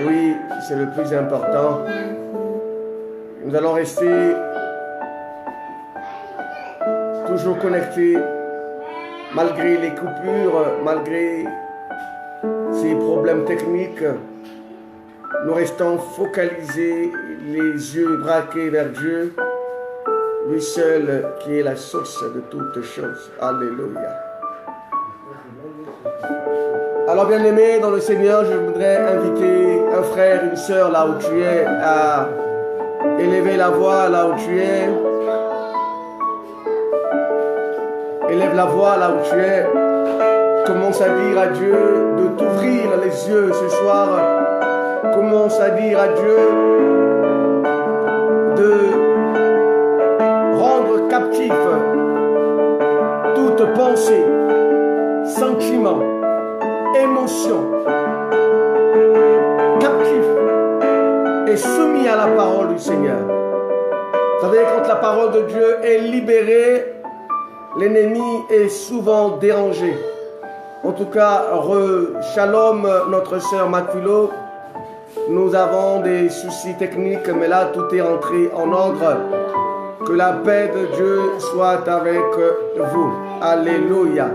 Oui, c'est le plus important. Nous allons rester toujours connectés malgré les coupures, malgré ces problèmes techniques. Nous restons focalisés, les yeux braqués vers Dieu, lui seul qui est la source de toutes choses. Alléluia. Alors bien-aimé dans le Seigneur, je voudrais inviter un frère, une sœur là où tu es à élever la voix là où tu es. Élève la voix là où tu es. Commence à dire à Dieu de t'ouvrir les yeux ce soir. Commence à dire à Dieu de rendre captif toute pensée, sentiment, émotion, captif et soumis à la parole du Seigneur. Vous savez, quand la parole de Dieu est libérée, l'ennemi est souvent dérangé. En tout cas, shalom notre sœur Maculo. Nous avons des soucis techniques, mais là tout est rentré en ordre. Que la paix de Dieu soit avec vous. Alléluia.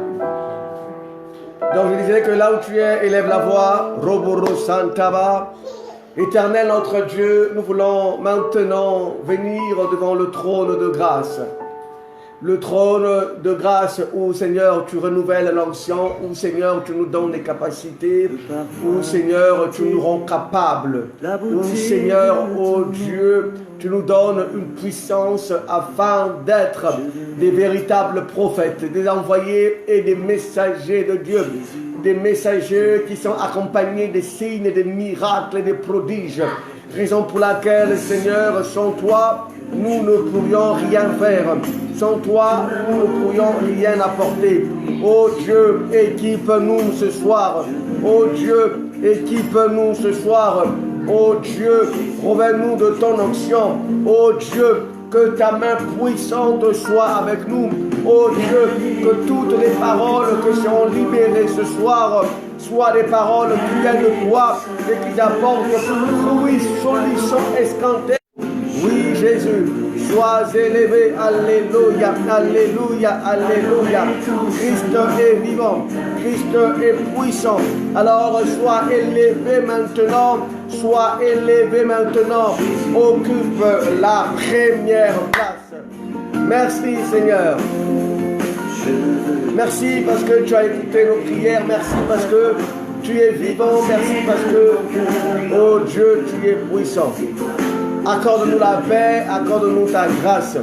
Donc je disais que là où tu es, élève la voix. Roboro Santaba. Éternel notre Dieu, nous voulons maintenant venir devant le trône de grâce. Le trône de grâce où, Seigneur, tu renouvelles l'onction, où, Seigneur, tu nous donnes des capacités, où, Seigneur, tu nous rends capables, où, Seigneur, oh Dieu, tu nous donnes une puissance afin d'être des véritables prophètes, des envoyés et des messagers de Dieu, des messagers qui sont accompagnés des signes, des miracles et des prodiges. Raison pour laquelle, Seigneur, sans toi, nous ne pourrions rien faire. Sans toi, nous ne pourrions rien apporter. Oh Dieu, équipe-nous ce soir. Oh Dieu, équipe-nous ce soir. Oh Dieu, revêt-nous de ton onction. Oh Dieu, que ta main puissante soit avec nous. Oh Dieu, que toutes les paroles que seront libérées ce soir soient des paroles qui viennent de toi et qui apportent fruits, solutions escomptées. Oui, Jésus, sois élevé, alléluia, alléluia, alléluia. Christ est vivant, Christ est puissant. Alors, sois élevé maintenant, sois élevé maintenant. Occupe la première place. Merci, Seigneur. Merci parce que tu as écouté nos prières. Merci parce que tu es vivant. Merci parce que, oh Dieu, tu es puissant. Accorde-nous la paix, accorde-nous ta grâce,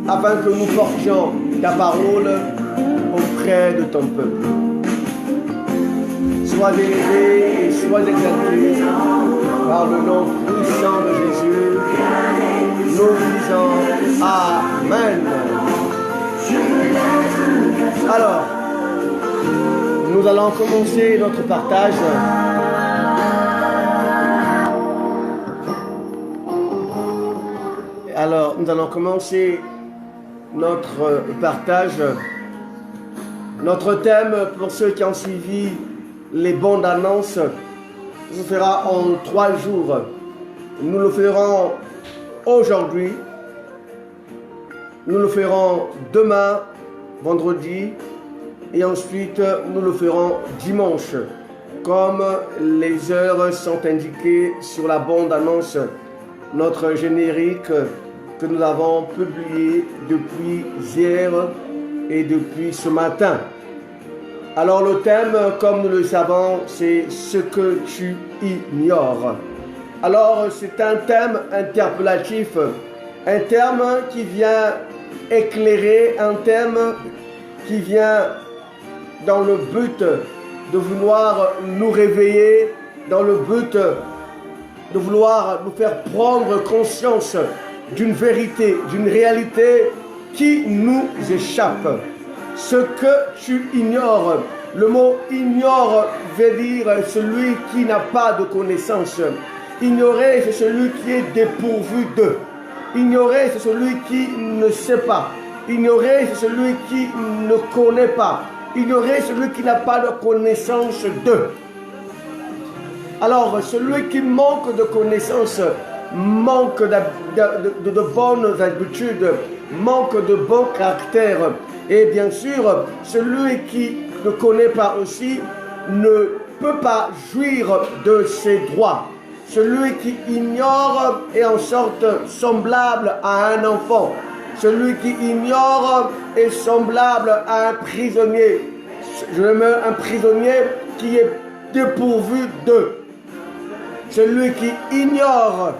afin que nous portions ta parole auprès de ton peuple. Sois élevé et sois exalté par le nom puissant de Jésus. Nous disons Amen. Alors, nous allons commencer notre partage. Alors, nous allons commencer notre partage. Notre thème, pour ceux qui ont suivi les bandes annonces, se fera en 3 jours. Nous le ferons aujourd'hui. Nous le ferons demain, vendredi. Et ensuite, nous le ferons dimanche. Comme les heures sont indiquées sur la bande annonce, notre générique que nous avons publié depuis hier et depuis ce matin. Alors le thème, comme nous le savons, c'est ce que tu ignores. Alors c'est un thème interpellatif, un thème qui vient éclairer, un thème qui vient dans le but de vouloir nous réveiller, dans le but de vouloir nous faire prendre conscience d'une vérité, d'une réalité qui nous échappe. Ce que tu ignores, le mot ignore veut dire celui qui n'a pas de connaissance. Ignorer, c'est celui qui est dépourvu de. Ignorer, c'est celui qui ne sait pas. Ignorer, c'est celui qui ne connaît pas. Ignorer, c'est celui qui n'a pas de connaissance de. Alors, celui qui manque de connaissances, manque de bonnes habitudes, manque de bon caractère. Et bien sûr, celui qui ne connaît pas aussi ne peut pas jouir de ses droits. Celui qui ignore est en sorte semblable à un enfant. Celui qui ignore est semblable à un prisonnier. Je mets un prisonnier qui est dépourvu de. Celui qui ignore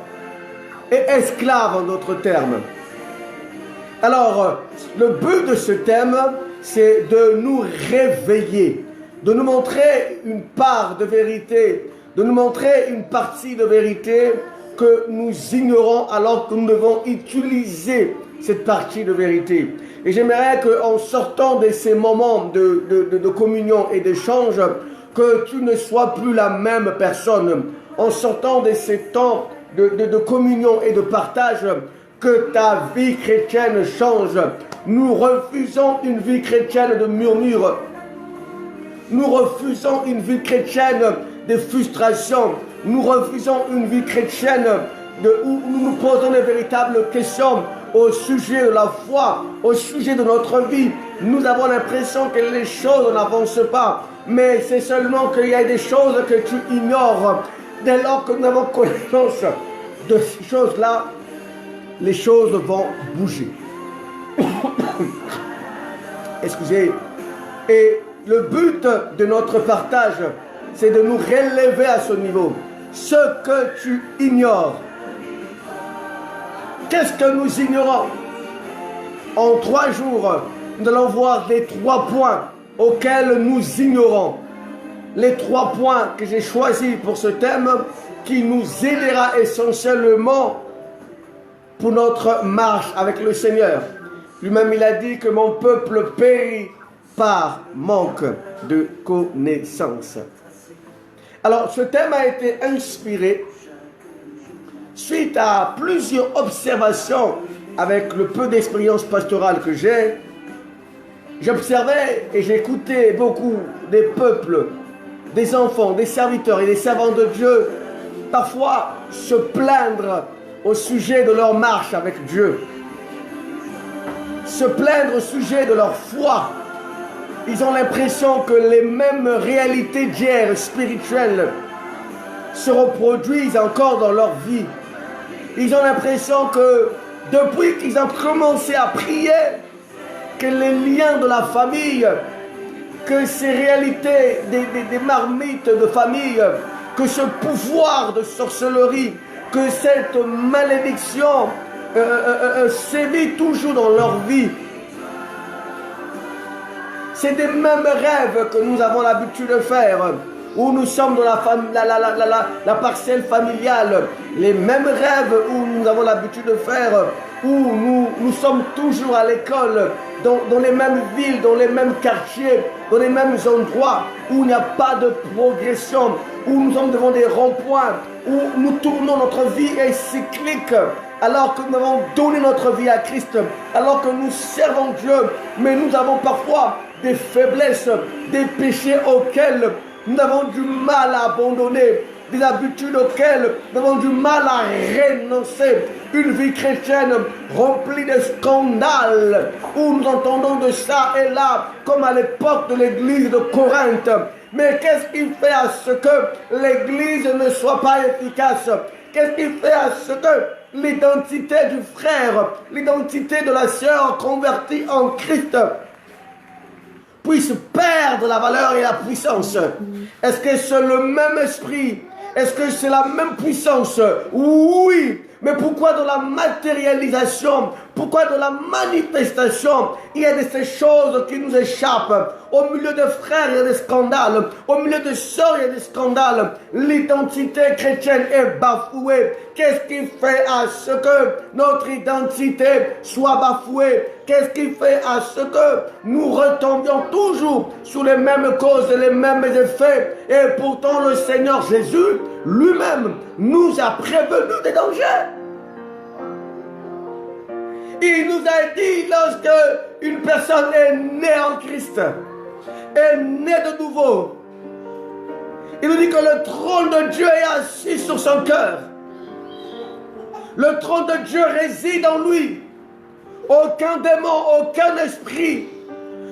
est esclave en d'autres termes. Alors, le but de ce thème, c'est de nous réveiller, de nous montrer une part de vérité, de nous montrer une partie de vérité que nous ignorons alors que nous devons utiliser cette partie de vérité. Et j'aimerais qu'en sortant de ces moments de communion et d'échange, que tu ne sois plus la même personne. En sortant de ces temps de communion et de partage, que ta vie chrétienne change. Nous refusons une vie chrétienne de murmures. Nous refusons une vie chrétienne de frustration. Nous refusons une vie chrétienne où nous nous posons de véritables questions au sujet de la foi, au sujet de notre vie. Nous avons l'impression que les choses n'avancent pas, mais c'est seulement qu'il y a des choses que tu ignores. Dès lors que nous avons connaissance de ces choses-là, les choses vont bouger. Excusez. Et le but de notre partage, c'est de nous relever à ce niveau. Ce que tu ignores. Qu'est-ce que nous ignorons? En 3 jours, nous allons voir les 3 points auxquels nous ignorons. Les 3 points que j'ai choisis pour ce thème qui nous aidera essentiellement pour notre marche avec le Seigneur. Lui-même, il a dit que mon peuple périt par manque de connaissance. Alors, ce thème a été inspiré suite à plusieurs observations avec le peu d'expérience pastorale que j'ai. J'observais et j'écoutais beaucoup des peuples, des enfants, des serviteurs et des servants de Dieu, parfois se plaindre au sujet de leur marche avec Dieu, se plaindre au sujet de leur foi. Ils ont l'impression que les mêmes réalités d'hier spirituelles se reproduisent encore dans leur vie. Ils ont l'impression que depuis qu'ils ont commencé à prier, que les liens de la famille, que ces réalités des marmites de famille, que ce pouvoir de sorcellerie, que cette malédiction sévit toujours dans leur vie. C'est des mêmes rêves que nous avons l'habitude de faire, où nous sommes dans la parcelle familiale, les mêmes rêves où nous avons l'habitude de faire, où nous sommes toujours à l'école, dans les mêmes villes, dans les mêmes quartiers, dans les mêmes endroits, où il n'y a pas de progression, où nous sommes devant des ronds-points, où nous tournons, notre vie est cyclique, alors que nous avons donné notre vie à Christ, alors que nous servons Dieu, mais nous avons parfois des faiblesses, des péchés auxquels nous avons du mal à abandonner, des habitudes auxquelles nous avons du mal à renoncer. Une vie chrétienne remplie de scandales, où nous entendons de ça et là, comme à l'époque de l'église de Corinthe. Mais qu'est-ce qui fait à ce que l'église ne soit pas efficace? Qu'est-ce qui fait à ce que l'identité du frère, l'identité de la sœur convertie en Christ puisse perdre la valeur et la puissance? Est-ce que c'est le même esprit? Est-ce que c'est la même puissance? Oui. Mais pourquoi dans la matérialisation, pourquoi dans la manifestation, il y a de ces choses qui nous échappent? Au milieu de frères, il y a des scandales. Au milieu de sœurs, il y a des scandales. L'identité chrétienne est bafouée. Qu'est-ce qui fait à ce que notre identité soit bafouée? Qu'est-ce qui fait à ce que nous retombions toujours sur les mêmes causes et les mêmes effets? Et pourtant le Seigneur Jésus lui-même nous a prévenus des dangers. Il nous a dit, lorsque une personne est née en Christ, est née de nouveau, Il nous dit que le trône de Dieu est assis sur son cœur. Le trône de Dieu réside en lui. Aucun démon, aucun esprit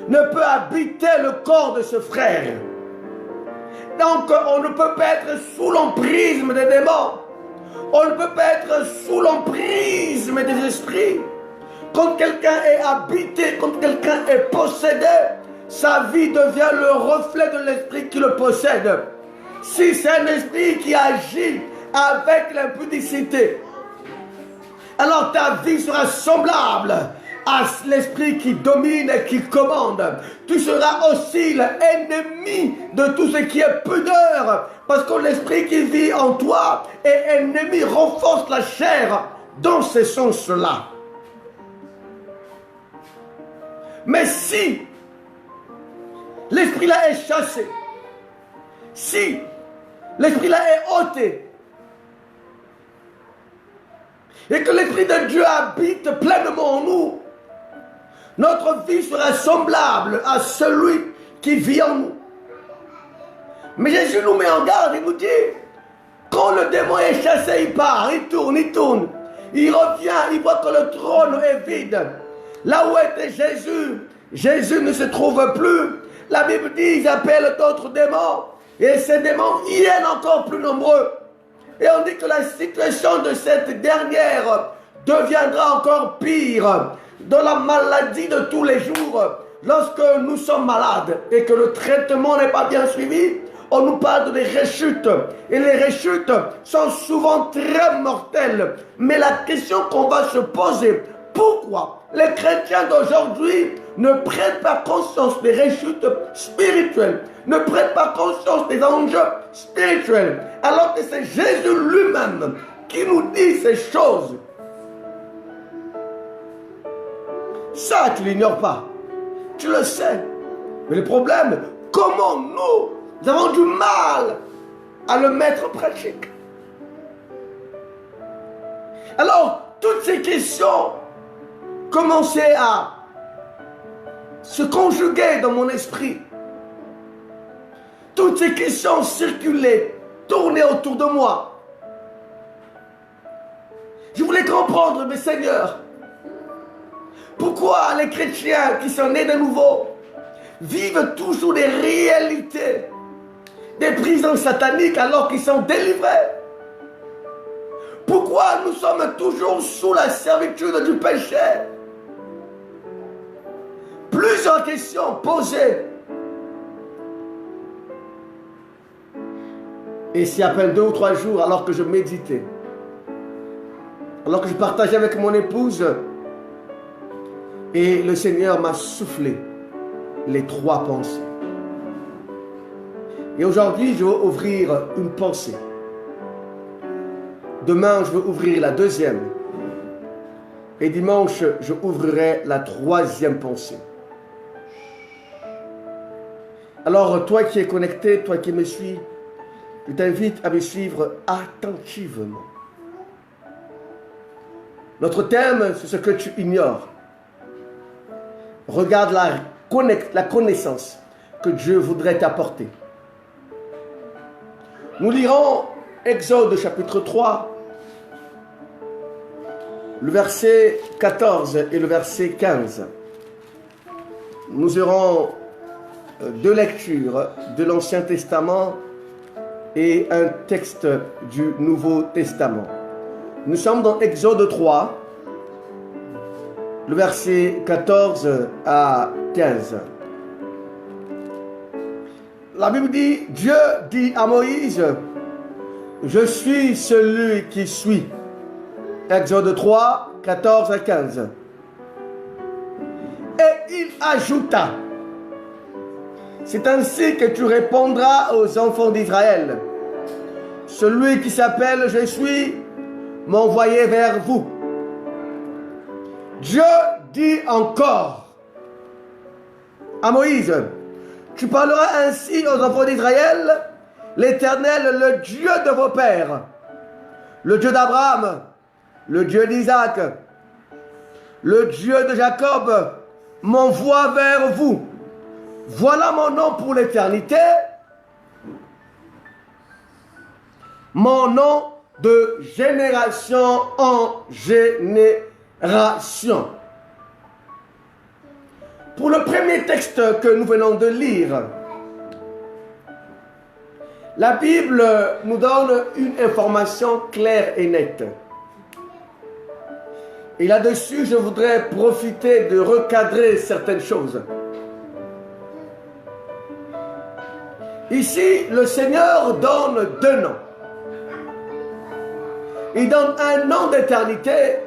ne peut habiter le corps de ce frère. Donc on ne peut pas être sous l'emprise des démons. On ne peut pas être sous l'emprise des esprits. Quand quelqu'un est habité, quand quelqu'un est possédé, sa vie devient le reflet de l'esprit qui le possède. Si c'est un esprit qui agit avec l'impudicité, alors ta vie sera semblable à l'esprit qui domine et qui commande. Tu seras aussi l'ennemi de tout ce qui est pudeur, parce que l'esprit qui vit en toi est ennemi, renforce la chair dans ce sens-là. Mais si l'esprit-là est chassé, si l'esprit-là est ôté, et que l'Esprit de Dieu habite pleinement en nous, notre vie sera semblable à celui qui vit en nous. Mais Jésus nous met en garde, il nous dit, quand le démon est chassé, il part, il tourne, il revient, il voit que le trône est vide. Là où était Jésus, Jésus ne se trouve plus. La Bible dit, ils appellent d'autres démons, et ces démons viennent encore plus nombreux. Et on dit que la situation de cette dernière deviendra encore pire dans la maladie de tous les jours. Lorsque nous sommes malades et que le traitement n'est pas bien suivi, on nous parle des rechutes. Et les rechutes sont souvent très mortelles. Mais la question qu'on va se poser, pourquoi les chrétiens d'aujourd'hui ne prennent pas conscience des rechutes spirituelles, ne prennent pas conscience des enjeux spirituels, alors que c'est Jésus lui-même qui nous dit ces choses? Ça, tu ne l'ignores pas. Tu le sais. Mais le problème, comment nous avons du mal à le mettre en pratique? Alors, toutes ces questions commençaient à se conjuguer dans mon esprit. Toutes ces questions circulaient, tournaient autour de moi. Je voulais comprendre, mais Seigneur, pourquoi les chrétiens qui sont nés de nouveau vivent toujours des réalités, des prisons sataniques alors qu'ils sont délivrés? Pourquoi nous sommes toujours sous la servitude du péché? Plusieurs questions posées. Et c'est à peine 2 ou 3 jours, alors que je méditais, alors que je partageais avec mon épouse, et le Seigneur m'a soufflé les 3 pensées. Et aujourd'hui, je veux ouvrir une pensée. Demain, je veux ouvrir la 2e. Et dimanche, je ouvrirai la 3e pensée. Alors, toi qui es connecté, toi qui me suis, je t'invite à me suivre attentivement. Notre thème, c'est ce que tu ignores. Regarde la connaissance que Dieu voudrait t'apporter. Nous lirons Exode chapitre 3, le verset 14 et le verset 15. Nous aurons 2 lectures de l'Ancien Testament et un texte du Nouveau Testament. Nous sommes dans Exode 3, le verset 14 à 15. La Bible dit, Dieu dit à Moïse, je suis celui qui suis. Exode 3, 14 à 15. Et il ajouta, c'est ainsi que tu répondras aux enfants d'Israël. Celui qui s'appelle je suis m'a envoyé vers vous. Dieu dit encore à Moïse, tu parleras ainsi aux enfants d'Israël, l'Éternel, le Dieu de vos pères, le Dieu d'Abraham, le Dieu d'Isaac, le Dieu de Jacob, m'envoie vers vous. Voilà mon nom pour l'éternité. mon nom de génération en génération. Pour le premier texte que nous venons de lire, la Bible nous donne une information claire et nette. Et là-dessus, je voudrais profiter de recadrer certaines choses. Ici, le Seigneur donne deux noms. Il donne un nom d'éternité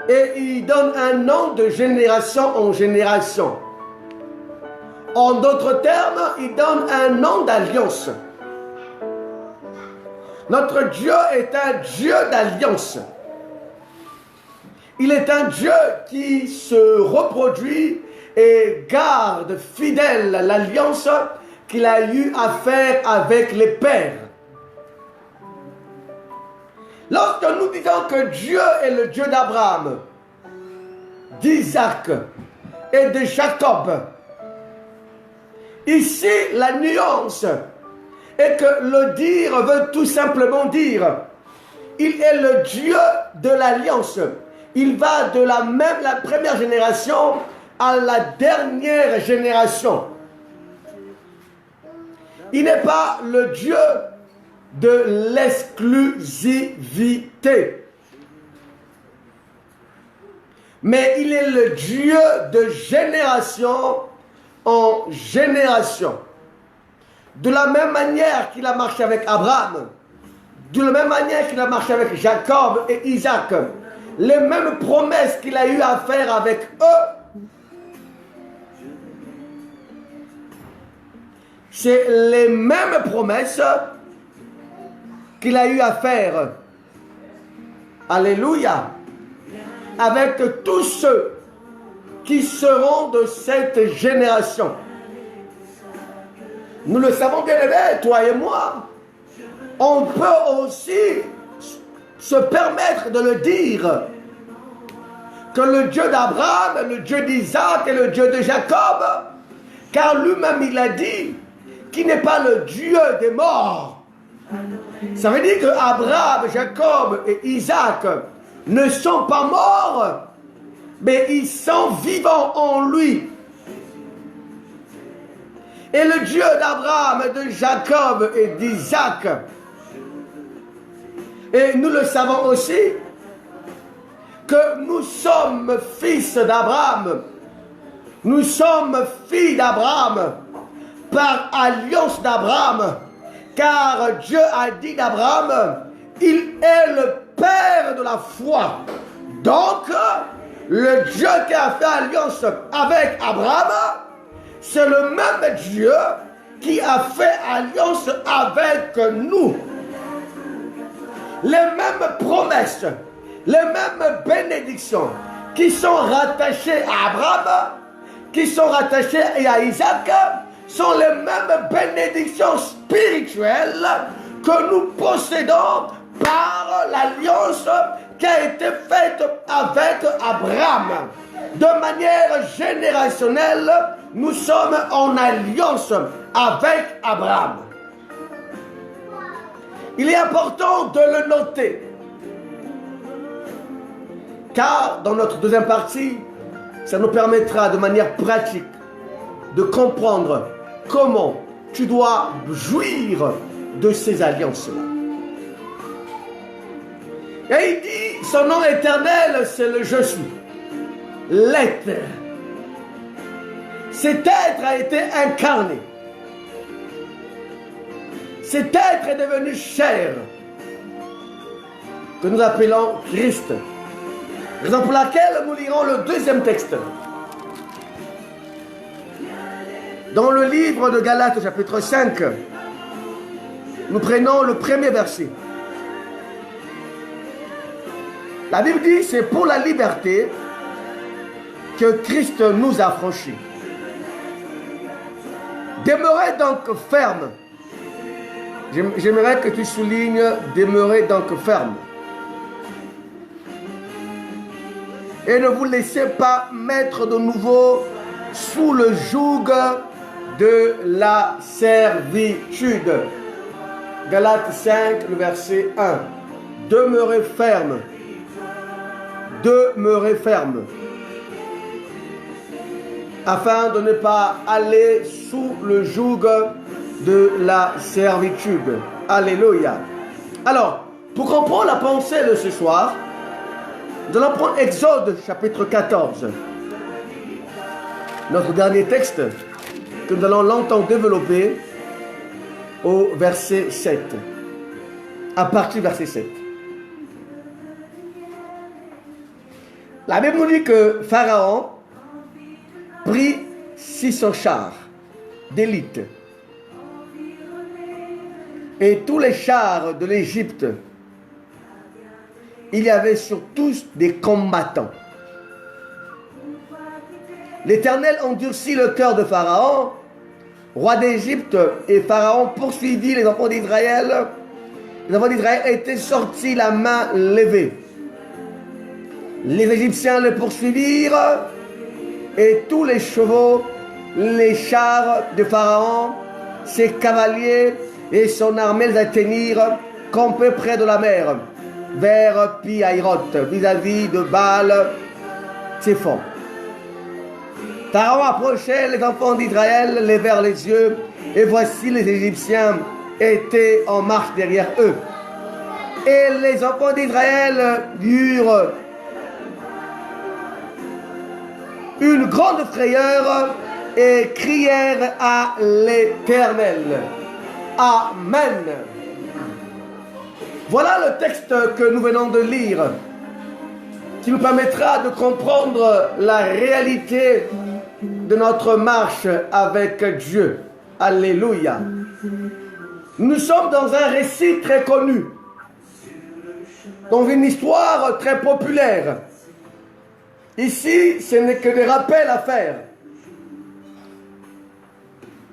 et il donne un nom de génération en génération. En d'autres termes, il donne un nom d'alliance. Notre Dieu est un Dieu d'alliance. Il est un Dieu qui se reproduit et garde fidèle l'alliance qu'il a eu à faire avec les pères. Lorsque nous disons que Dieu est le Dieu d'Abraham, d'Isaac et de Jacob, ici la nuance est que le dire veut tout simplement dire il est le Dieu de l'alliance. Il va de la première génération à la dernière génération. Il n'est pas le Dieu de l'exclusivité. Mais il est le Dieu de génération en génération. De la même manière qu'il a marché avec Abraham, de la même manière qu'il a marché avec Jacob et Isaac, les mêmes promesses qu'il a eu à faire avec eux, c'est les mêmes promesses qu'il a eu à faire, alléluia, avec tous ceux qui seront de cette génération. Nous le savons bien aimé, toi et moi. On peut aussi se permettre de le dire, que le Dieu d'Abraham, le Dieu d'Isaac et le Dieu de Jacob, car lui-même il a dit qu'il n'est pas le Dieu des morts. Ça veut dire que Abraham, Jacob et Isaac ne sont pas morts, mais ils sont vivants en lui. Et le Dieu d'Abraham, de Jacob et d'Isaac, et nous le savons aussi, que nous sommes fils d'Abraham, nous sommes filles d'Abraham, par alliance d'Abraham, car Dieu a dit d'Abraham, il est le Père de la foi. Donc, le Dieu qui a fait alliance avec Abraham, c'est le même Dieu qui a fait alliance avec nous. Les mêmes promesses, les mêmes bénédictions qui sont rattachées à Abraham, qui sont rattachées à Isaac, sont les mêmes bénédictions spirituelles que nous possédons par l'alliance qui a été faite avec Abraham. De manière générationnelle, nous sommes en alliance avec Abraham. Il est important de le noter, car dans notre deuxième partie, ça nous permettra de manière pratique de comprendre comment tu dois jouir de ces alliances-là. Et il dit, son nom éternel, c'est le Je suis, l'être. Cet être a été incarné. Cet être est devenu chair, que nous appelons Christ. Raison pour laquelle nous lirons le deuxième texte. Dans le livre de Galates, chapitre 5, nous prenons le premier verset. La Bible dit, c'est pour la liberté que Christ nous a franchis. Demeurez donc ferme. J'aimerais que tu soulignes, demeurez donc ferme. Et ne vous laissez pas mettre de nouveau sous le joug de la servitude. Galates 5, le verset 1. Demeurez ferme. Demeurez ferme. Afin de ne pas aller sous le joug de la servitude. Alléluia. Alors, pour comprendre la pensée de ce soir, nous allons prendre Exode chapitre 14. Notre dernier texte que nous allons longtemps développer au verset 7. À partir du verset 7. La Bible nous dit que Pharaon prit 600 chars d'élite. Et tous les chars de l'Égypte, il y avait sur tous des combattants. L'Éternel endurcit le cœur de Pharaon, roi d'Égypte, et Pharaon poursuivit les enfants d'Israël. Les enfants d'Israël étaient sortis la main levée. Les Égyptiens les poursuivirent, et tous les chevaux, les chars de Pharaon, ses cavaliers et son armée les atteignirent campés près de la mer, vers Pi-Hahiroth, vis-à-vis de Baal-Tséphon. Pharaon approchait, les enfants d'Israël levèrent les yeux, et voici les Égyptiens étaient en marche derrière eux. Et les enfants d'Israël eurent une grande frayeur et crièrent à l'Éternel. Amen. Voilà le texte que nous venons de lire, qui nous permettra de comprendre la réalité de notre marche avec Dieu. Alléluia. Nous sommes dans un récit très connu, dans une histoire très populaire. Ici, ce n'est que des rappels à faire.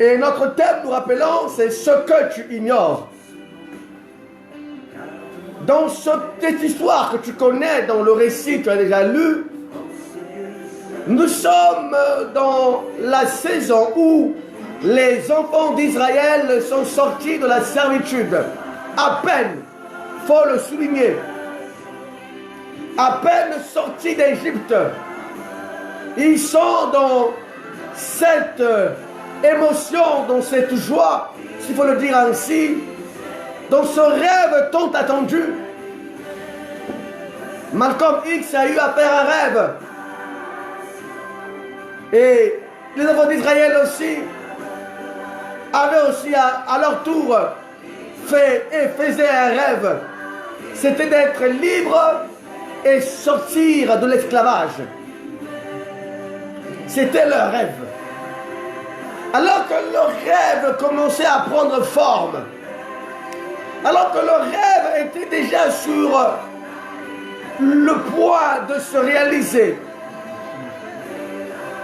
Et notre thème, nous rappelons, c'est ce que tu ignores. Dans cette histoire que tu connais, dans le récit que tu as déjà lu, nous sommes dans la saison où les enfants d'Israël sont sortis de la servitude. À peine, il faut le souligner, à peine sortis d'Égypte. Ils sont dans cette émotion, dans cette joie, s'il faut le dire ainsi, dans ce rêve tant attendu. Malcolm X a eu à faire un rêve. Et les enfants d'Israël aussi avaient aussi à leur tour fait et faisaient un rêve. C'était d'être libre et sortir de l'esclavage. C'était leur rêve. Alors que leur rêve commençait à prendre forme, alors que leur rêve était déjà sur le point de se réaliser,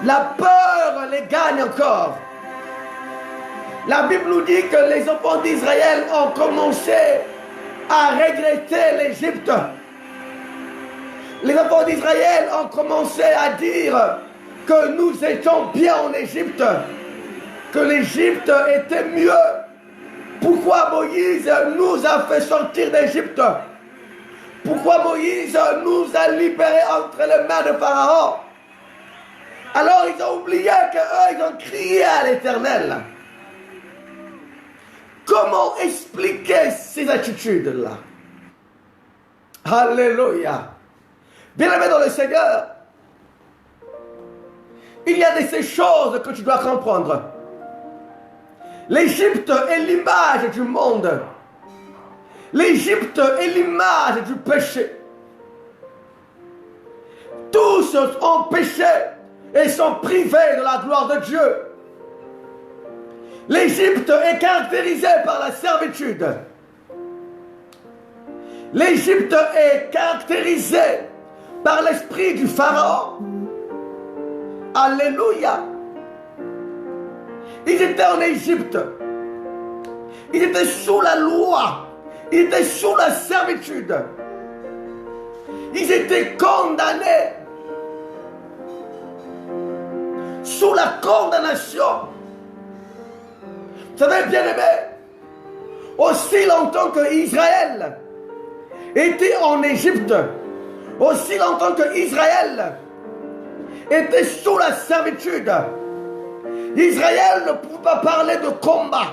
la peur les gagne encore. La Bible nous dit que les enfants d'Israël ont commencé à regretter l'Égypte. Les enfants d'Israël ont commencé à dire que nous étions bien en Égypte, que l'Égypte était mieux. Pourquoi Moïse nous a fait sortir d'Égypte? Pourquoi Moïse nous a libérés entre les mains de Pharaon? Alors ils ont oublié qu'eux, ils ont crié à l'Éternel. Comment expliquer ces attitudes-là? Alléluia. Bien-aimé dans le Seigneur, il y a de ces choses que tu dois comprendre. L'Égypte est l'image du monde. L'Égypte est l'image du péché. Tous ont péché et sont privés de la gloire de Dieu. L'Égypte est caractérisée par la servitude. L'Égypte est caractérisée par l'esprit du Pharaon. Alléluia. Ils étaient en Égypte. Ils étaient sous la loi. Ils étaient sous la servitude. Ils étaient condamnés. Sous la condamnation. Vous savez, bien aimé, aussi longtemps que Israël était en Égypte, aussi longtemps que Israël était sous la servitude, Israël ne pouvait pas parler de combat.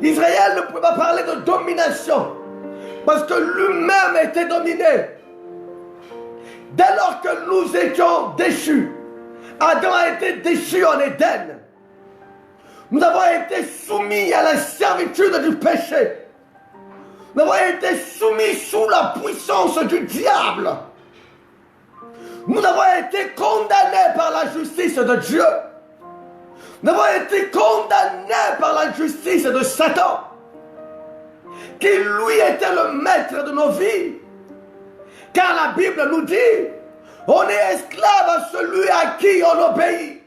Israël ne pouvait pas parler de domination parce que lui-même était dominé. Dès lors que nous étions déchus, Adam a été déchu en Éden. Nous avons été soumis à la servitude du péché. Nous avons été soumis sous la puissance du diable. Nous avons été condamnés par la justice de Dieu. Nous avons été condamnés par la justice de Satan, qui lui était le maître de nos vies. Car la Bible nous dit, on est esclave à celui à qui on obéit.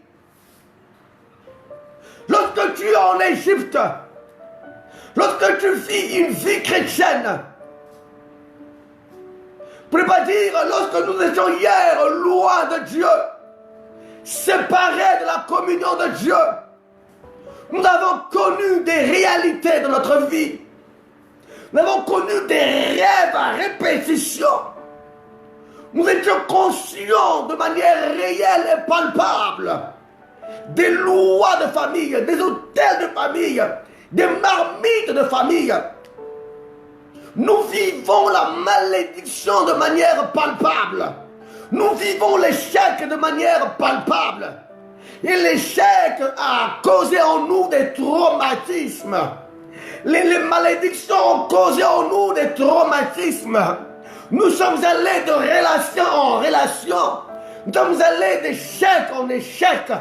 Lorsque tu es en Égypte, lorsque tu vis une vie chrétienne, pour ne pas dire lorsque nous étions hier loin de Dieu, séparés de la communion de Dieu, nous avons connu des réalités de notre vie. Nous avons connu des rêves à répétition. Nous étions conscients de manière réelle et palpable des lois de famille, des hôtels de famille, des marmites de famille. Nous vivons la malédiction de manière palpable. Nous vivons l'échec de manière palpable. Et l'échec a causé en nous des traumatismes. Les malédictions ont causé en nous des traumatismes. Nous sommes allés de relation en relation. Nous sommes allés d'échec en échec.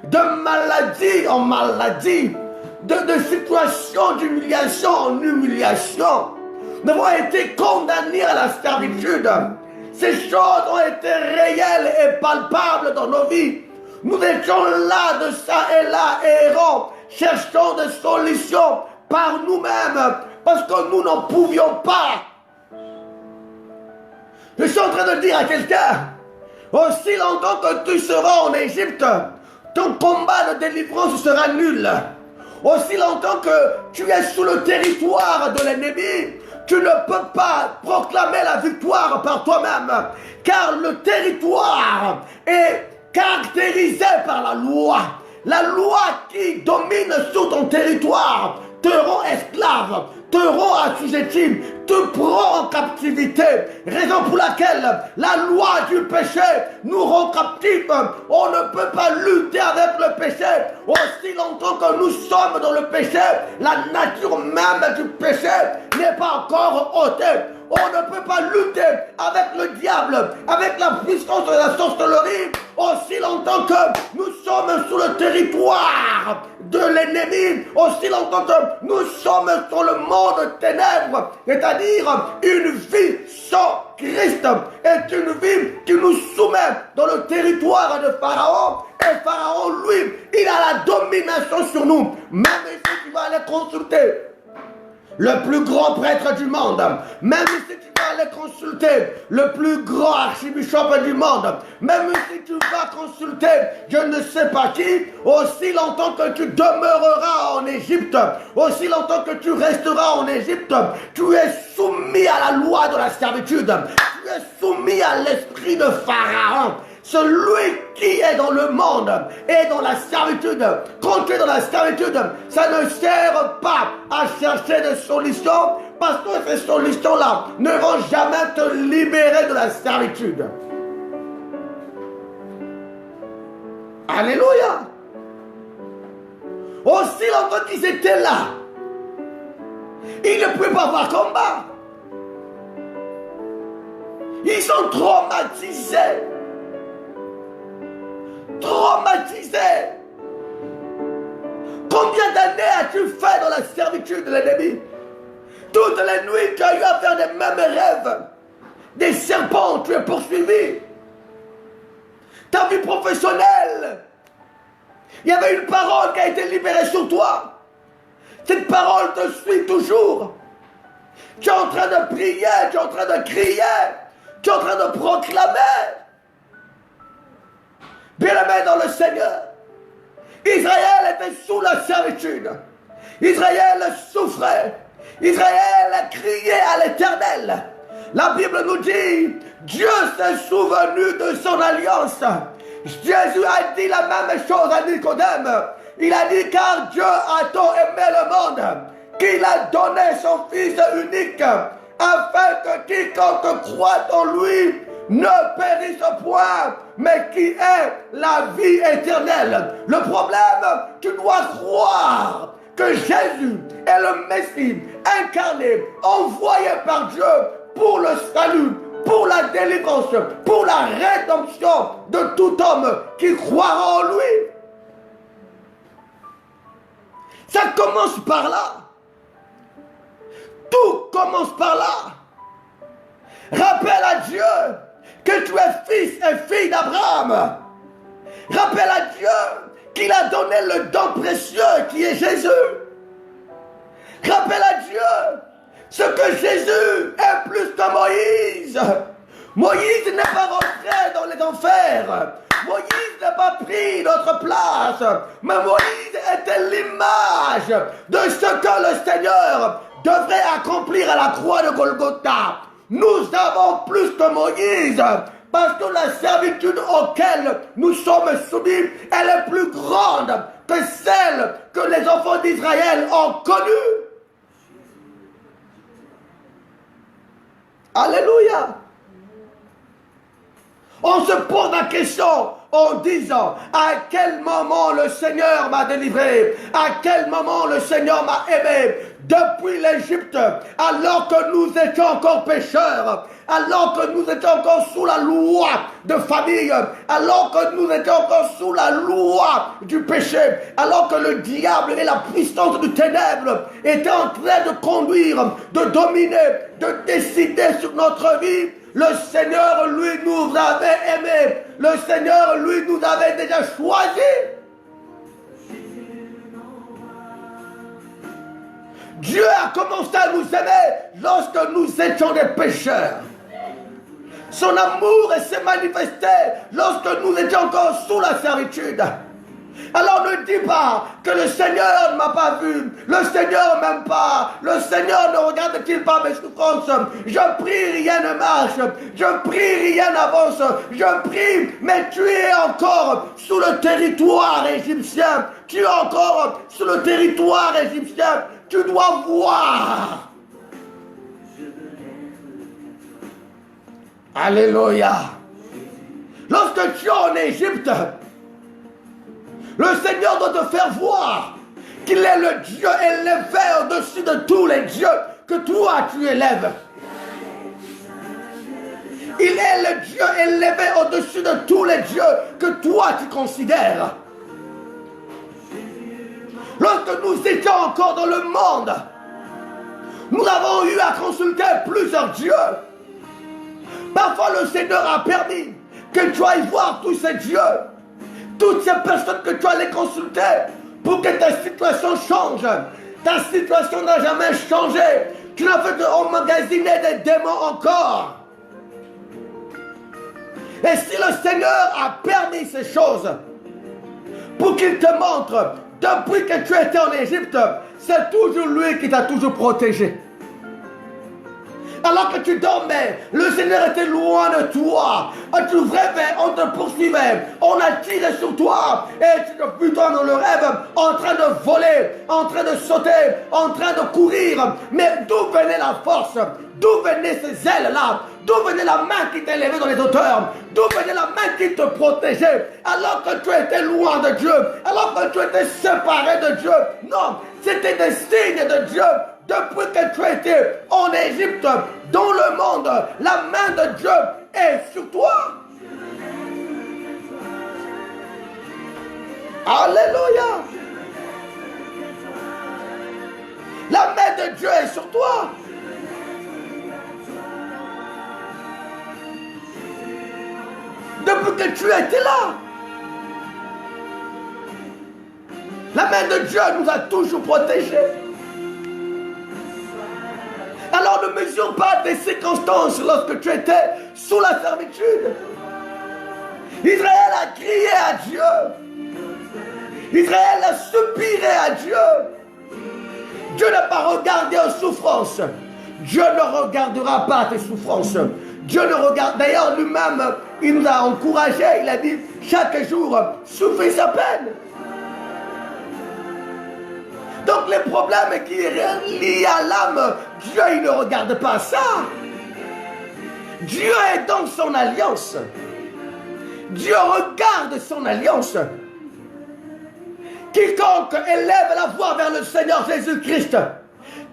De maladie en maladie. De situation d'humiliation en humiliation. Nous avons été condamnés à la servitude. Ces choses ont été réelles et palpables dans nos vies. Nous étions là, de ça et là, errants, cherchant des solutions par nous-mêmes, parce que nous n'en pouvions pas. Je suis en train de dire à quelqu'un, aussi longtemps que tu seras en Égypte, ton combat de délivrance sera nul. Aussi longtemps que tu es sous le territoire de l'ennemi, tu ne peux pas proclamer la victoire par toi-même, car le territoire est caractérisé par la loi. La loi qui domine sur ton territoire te rend esclave, te rend assujetti, te prend en captivité. Raison pour laquelle la loi du péché nous rend captifs. On ne peut pas lutter avec le péché. Aussi longtemps que nous sommes dans le péché, la nature même du péché n'est pas encore ôtée. On ne peut pas lutter avec le diable, avec la puissance de la sorcellerie, aussi longtemps que nous sommes sous le territoire de l'ennemi, aussi longtemps que nous sommes sur le monde ténèbres, c'est-à-dire une vie sans Christ est une vie qui nous soumet dans le territoire de Pharaon. Et Pharaon, lui, il a la domination sur nous. Même si tu vas aller consulter le plus grand prêtre du monde, même si tu vas aller consulter le plus grand archibishop du monde, même si tu vas consulter je ne sais pas qui, aussi longtemps que tu demeureras en Égypte, aussi longtemps que tu resteras en Égypte, tu es soumis à la loi de la servitude, tu es soumis à l'esprit de Pharaon. Celui qui est dans le monde est dans la servitude. Quand tu es dans la servitude, ça ne sert pas à chercher des solutions, parce que ces solutions-là ne vont jamais te libérer de la servitude. Alléluia. Aussi longtemps qu'ils étaient là, ils ne pouvaient pas avoir combat. Ils sont traumatisés. Traumatisé. Combien d'années as-tu fait dans la servitude de l'ennemi? Toutes les nuits, tu as eu à faire des mêmes rêves. Des serpents, tu es poursuivi. Ta vie professionnelle, il y avait une parole qui a été libérée sur toi. Cette parole te suit toujours. Tu es en train de prier, tu es en train de crier, tu es en train de proclamer. Bien-aimé dans le Seigneur, Israël était sous la servitude. Israël souffrait. Israël criait à l'Éternel. La Bible nous dit, Dieu s'est souvenu de son alliance. Jésus a dit la même chose à Nicodème. Il a dit, car Dieu a tant aimé le monde, qu'il a donné son Fils unique, afin que quiconque croit en lui ne périsse point, mais qui ait la vie éternelle. Le problème, tu dois croire que Jésus est le Messie incarné, envoyé par Dieu pour le salut, pour la délivrance, pour la rédemption de tout homme qui croira en lui. Ça commence par là. Tout commence par là. Rappelle à Dieu que tu es fils et fille d'Abraham. Rappelle à Dieu qu'il a donné le don précieux qui est Jésus. Rappelle à Dieu ce que Jésus est plus que Moïse. Moïse n'est pas rentré dans les enfers. Moïse n'a pas pris notre place. Mais Moïse était l'image de ce que le Seigneur devrait accomplir à la croix de Golgotha. Nous avons plus que Moïse, parce que la servitude auquel nous sommes soumis, elle est plus grande que celle que les enfants d'Israël ont connue. Alléluia. On se pose la question en disant, à quel moment le Seigneur m'a délivré? À quel moment le Seigneur m'a aimé? Depuis l'Égypte, alors que nous étions encore pécheurs, alors que nous étions encore sous la loi de famille, alors que nous étions encore sous la loi du péché, alors que le diable et la puissance du ténèbre étaient en train de conduire, de dominer, de décider sur notre vie, le Seigneur, lui, nous avait aimés. Le Seigneur, lui, nous avait déjà choisis. Dieu a commencé à nous aimer lorsque nous étions des pécheurs. Son amour s'est manifesté lorsque nous étions encore sous la servitude. Alors ne dis pas que le Seigneur ne m'a pas vu, le Seigneur ne m'aime pas, le Seigneur ne regarde-t-il pas mes souffrances, je prie, rien ne marche, je prie, rien n'avance, je prie, mais tu es encore sous le territoire égyptien, tu es encore sous le territoire égyptien, tu dois voir. Alléluia. Lorsque tu es en Égypte, le Seigneur doit te faire voir qu'il est le Dieu élevé au-dessus de tous les dieux que toi tu élèves. Il est le Dieu élevé au-dessus de tous les dieux que toi tu considères. Lorsque nous étions encore dans le monde, nous avons eu à consulter plusieurs dieux. Parfois le Seigneur a permis que tu ailles voir tous ces dieux, toutes ces personnes que tu allais consulter pour que ta situation change. Ta situation n'a jamais changé. Tu n'as fait qu'emmagasiner des démons encore. Et si le Seigneur a permis ces choses pour qu'il te montre, depuis que tu étais en Égypte, c'est toujours lui qui t'a toujours protégé. Alors que tu dormais, le Seigneur était loin de toi. Tu rêvais, on te poursuivait, on a tiré sur toi. Et tu te butais dans le rêve, en train de voler, en train de sauter, en train de courir. Mais d'où venait la force? D'où venaient ces ailes-là? D'où venait la main qui t'élevait dans les hauteurs? D'où venait la main qui te protégeait? Alors que tu étais loin de Dieu, alors que tu étais séparé de Dieu. Non, c'était des signes de Dieu. Depuis que tu étais en Égypte, dans le monde, la main de Dieu est sur toi. Alléluia. La main de Dieu est sur toi. Depuis que tu étais là, la main de Dieu nous a toujours protégés. Alors ne mesure pas tes circonstances lorsque tu étais sous la servitude. Israël a crié à Dieu. Israël a soupiré à Dieu. Dieu n'a pas regardé aux souffrances. Dieu ne regardera pas tes souffrances. Dieu ne regarde. D'ailleurs, lui-même, il nous a encouragés. Il a dit, chaque jour, souffrez sa peine. Donc, les problèmes qui sont liés à l'âme, Dieu, il ne regarde pas ça. Dieu est dans son alliance. Dieu regarde son alliance. Quiconque élève la voix vers le Seigneur Jésus-Christ,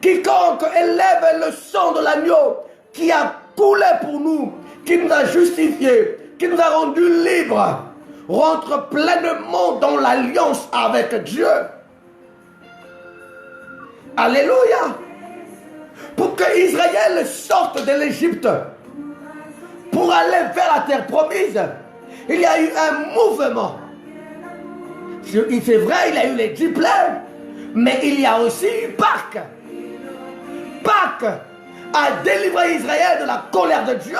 quiconque élève le sang de l'agneau qui a coulé pour nous, qui nous a justifiés, qui nous a rendus libres, rentre pleinement dans l'alliance avec Dieu. Alléluia. Pour que Israël sorte de l'Égypte, pour aller vers la terre promise, il y a eu un mouvement. C'est vrai, il y a eu les 10 plaies, mais il y a aussi eu Pâques. Pâques a délivré Israël de la colère de Dieu.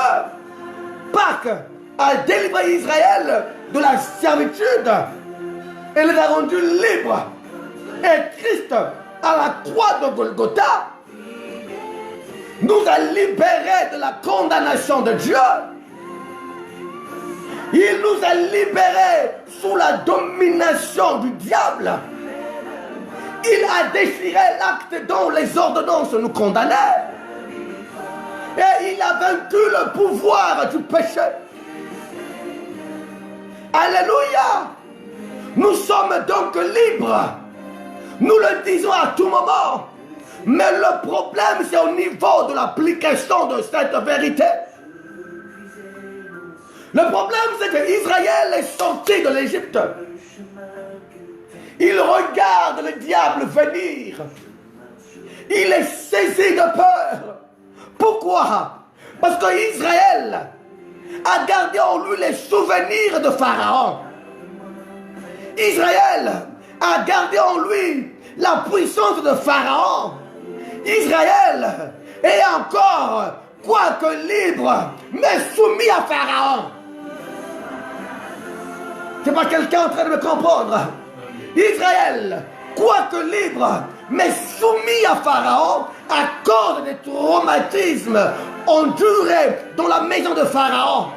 Pâques a délivré Israël de la servitude. Et les a rendus libres. Et Christ, à la croix de Golgotha, nous a libérés de la condamnation de Dieu. Il nous a libérés sous la domination du diable. Il a déchiré l'acte dont les ordonnances nous condamnaient. Et il a vaincu le pouvoir du péché. Alléluia. Nous sommes donc libres. Nous le disons à tout moment. Mais le problème, c'est au niveau de l'application de cette vérité. Le problème, c'est qu'Israël est sorti de l'Égypte. Il regarde le diable venir. Il est saisi de peur. Pourquoi? Parce qu'Israël a gardé en lui les souvenirs de Pharaon. Israël a gardé en lui la puissance de Pharaon. Israël est encore, quoique libre, mais soumis à Pharaon. C'est pas quelqu'un en train de me comprendre. Israël, quoique libre, mais soumis à Pharaon à cause des traumatismes endurés dans la maison de Pharaon.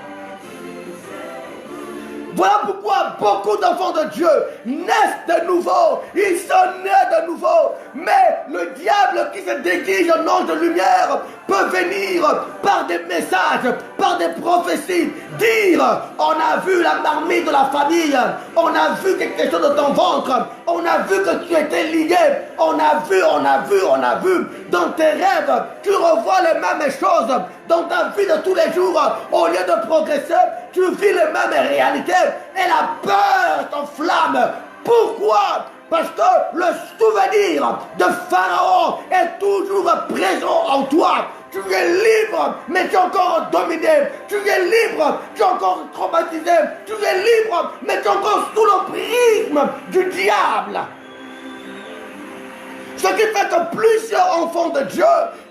Voilà pourquoi beaucoup d'enfants de Dieu naissent de nouveau. Ils sont nés de nouveau. Mais le diable qui se déguise en ange de lumière peut venir par des messages, par des prophéties, dire: on a vu la marmite de la famille, on a vu quelque chose de ton ventre, on a vu que tu étais lié, on a vu. Dans tes rêves, tu revois les mêmes choses. Dans ta vie de tous les jours, au lieu de progresser, tu vis les mêmes réalités et la peur t'enflamme. Pourquoi? Parce que le souvenir de Pharaon est toujours présent en toi. Tu es libre, mais tu es encore dominé. Tu es libre, tu es encore traumatisé. Tu es libre, mais tu es encore sous le prisme du diable. Ce qui fait que plusieurs enfants de Dieu,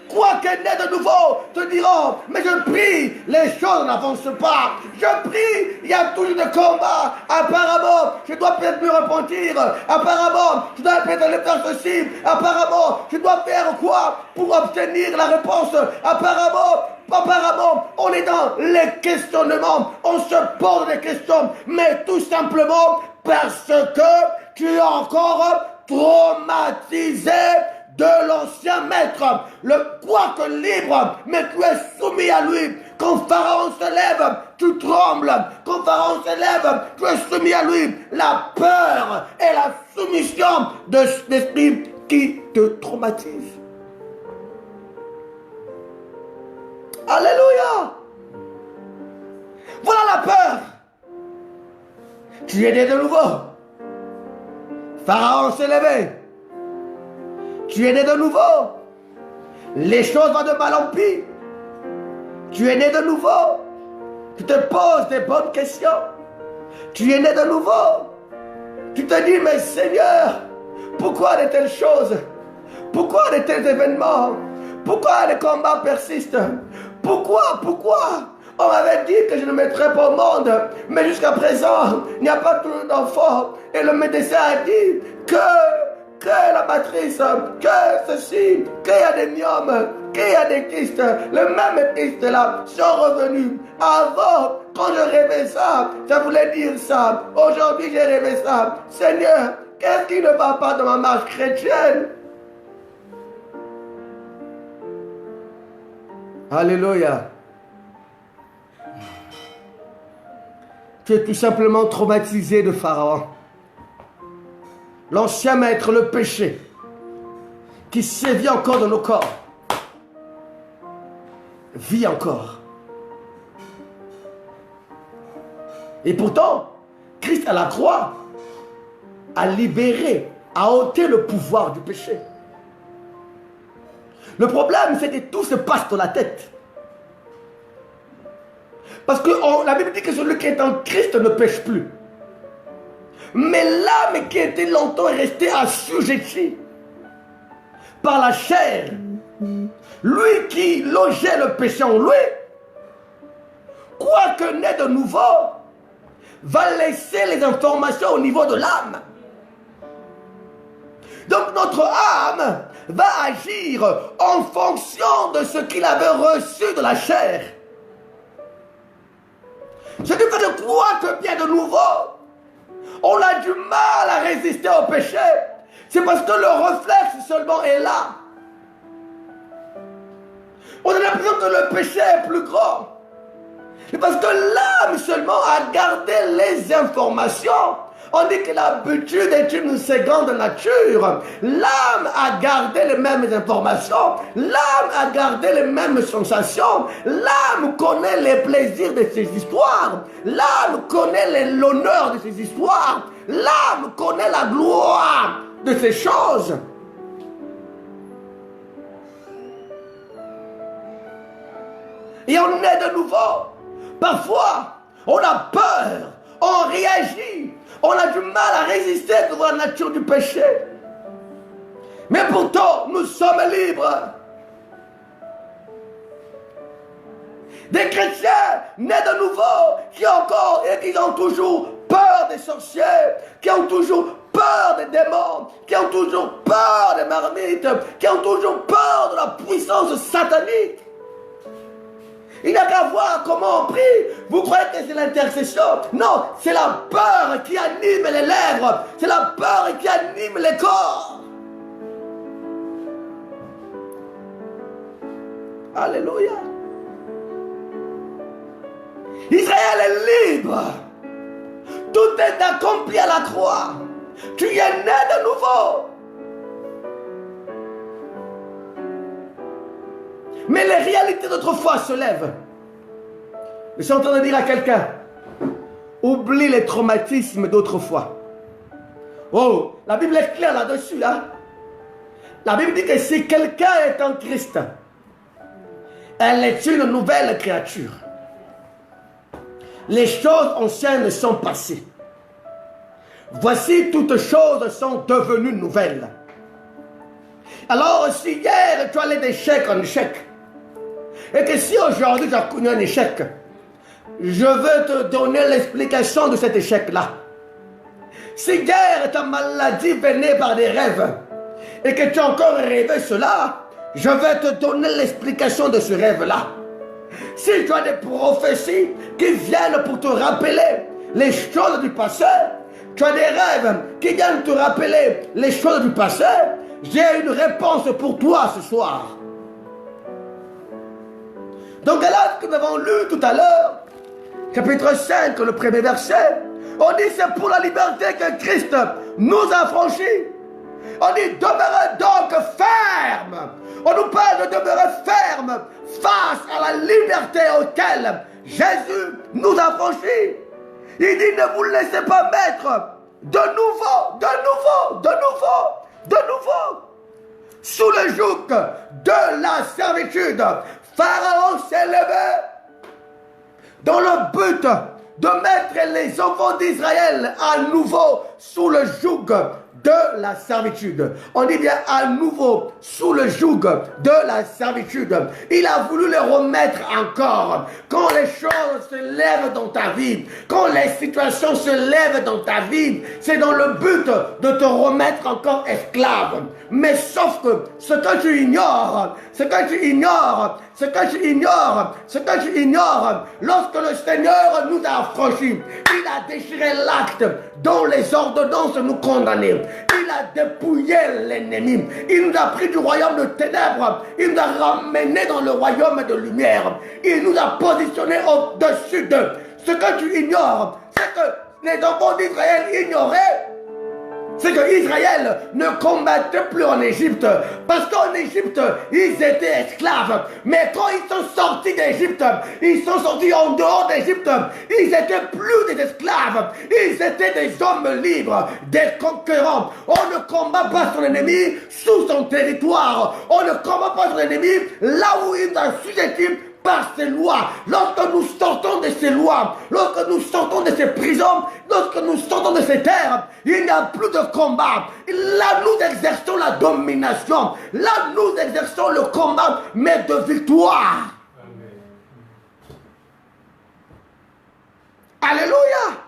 quoique nés de nouveau, te diront: mais je prie, les choses n'avancent pas. Je prie, il y a toujours des combats. Apparemment, je dois peut-être me repentir. Apparemment, je dois peut-être faire ceci. Apparemment, je dois faire quoi pour obtenir la réponse. Apparemment, on est dans les questionnements. On se pose des questions, mais tout simplement parce que tu es encore traumatisé de l'ancien maître. Le quoique libre, mais tu es soumis à lui. Quand Pharaon se lève, tu trembles. Quand Pharaon se lève, tu es soumis à lui. La peur et la soumission de l'esprit qui te traumatise. Alléluia. Voilà la peur. Tu es né de nouveau. Pharaon s'est levé. Tu es né de nouveau. Les choses vont de mal en pis. Tu es né de nouveau. Tu te poses des bonnes questions. Tu es né de nouveau. Tu te dis: mais Seigneur, pourquoi de telles choses? Pourquoi de tels événements? Pourquoi les combats persistent? Pourquoi? On m'avait dit que je ne mettrais pas au monde, mais jusqu'à présent, il n'y a pas toujours d'enfants. Et le médecin a dit que que la matrice, que ceci, qu'il y a des myomes, qu'il y a des kystes. Le même kyste là sont revenus. Avant, quand je rêvais ça, ça voulait dire ça. Aujourd'hui, j'ai rêvé ça. Seigneur, qu'est-ce qui ne va pas dans ma marche chrétienne? Alléluia. Tu es tout simplement traumatisé de Pharaon. L'ancien maître, le péché, qui sévit encore dans nos corps, vit encore. Et pourtant, Christ à la croix a libéré, a ôté le pouvoir du péché. Le problème, c'est que tout se passe dans la tête. Parce que la Bible dit que celui qui est en Christ ne pêche plus. Mais l'âme qui était longtemps restée assujettie par la chair, lui qui logeait le péché en lui, quoique né de nouveau, va laisser les informations au niveau de l'âme. Donc notre âme va agir en fonction de ce qu'il avait reçu de la chair. Ce qui fait que quoique bien de nouveau, on a du mal à résister au péché. C'est parce que le réflexe seulement est là. On a l'impression que le péché est plus grand. C'est parce que l'âme seulement a gardé les informations. On dit que l'habitude est une seconde nature. L'âme a gardé les mêmes informations. L'âme a gardé les mêmes sensations. L'âme connaît les plaisirs de ses histoires. L'âme connaît l'honneur de ses histoires. L'âme connaît la gloire de ces choses. Et on est de nouveau. Parfois, on a peur, on réagit, on a du mal à résister devant la nature du péché. Mais pourtant, nous sommes libres. Des chrétiens nés de nouveau, qui ont toujours peur des sorciers, qui ont toujours peur des démons, qui ont toujours peur des marmites, qui ont toujours peur de la puissance satanique. Il n'y a qu'à voir comment on prie. Vous croyez que c'est l'intercession? Non, c'est la peur qui anime les lèvres. C'est la peur qui anime les corps. Alléluia. Israël est libre. Tout est accompli à la croix. Tu es né de nouveau. Mais les réalités d'autrefois se lèvent. Je suis en train de dire à quelqu'un, oublie les traumatismes d'autrefois. Oh, la Bible est claire là-dessus, là. La Bible dit que si quelqu'un est en Christ, elle est une nouvelle créature. Les choses anciennes sont passées. Voici, toutes choses sont devenues nouvelles. Alors, si hier tu allais d'échec en échec, et que si aujourd'hui tu as connu un échec, je veux te donner l'explication de cet échec-là. Si hier ta maladie venait par des rêves, et que tu as encore rêvé cela, je vais te donner l'explication de ce rêve-là. Si tu as des prophéties qui viennent pour te rappeler les choses du passé, tu as des rêves qui viennent te rappeler les choses du passé, j'ai une réponse pour toi ce soir. Donc, Galates que nous avons lu tout à l'heure, chapitre 5, le premier verset, on dit c'est pour la liberté que Christ nous a franchis. On dit demeurez donc ferme. On nous parle de demeurer ferme face à la liberté auquel Jésus nous a franchis. Il dit ne vous laissez pas mettre de nouveau sous le joug de la servitude. Pharaon s'est levé dans le but de mettre les enfants d'Israël à nouveau sous le joug de la servitude. On dit bien à nouveau sous le joug de la servitude. Il a voulu les remettre encore. Quand les choses se lèvent dans ta vie, quand les situations se lèvent dans ta vie, c'est dans le but de te remettre encore esclave. Mais sauf que ce que tu ignores, lorsque le Seigneur nous a affranchis, il a déchiré l'acte dont les ordonnances nous condamnaient. Il a dépouillé l'ennemi. Il nous a pris du royaume de ténèbres. Il nous a ramenés dans le royaume de lumière. Il nous a positionnés au-dessus d'eux. Ce que tu ignores, c'est que les enfants d'Israël ignoraient. C'est que Israël ne combattait plus en Égypte. Parce qu'en Égypte, ils étaient esclaves. Mais quand ils sont sortis d'Égypte, ils sont sortis en dehors d'Égypte. Ils n'étaient plus des esclaves. Ils étaient des hommes libres, des conquérants. On ne combat pas son ennemi sous son territoire. On ne combat pas son ennemi là où il a sujeté par ces lois. Lorsque nous sortons de ces lois, lorsque nous sortons de ces prisons, lorsque nous sortons de ces terres, il n'y a plus de combat. Là, nous exerçons la domination. Là, nous exerçons le combat, mais de victoire. Amen. Alléluia.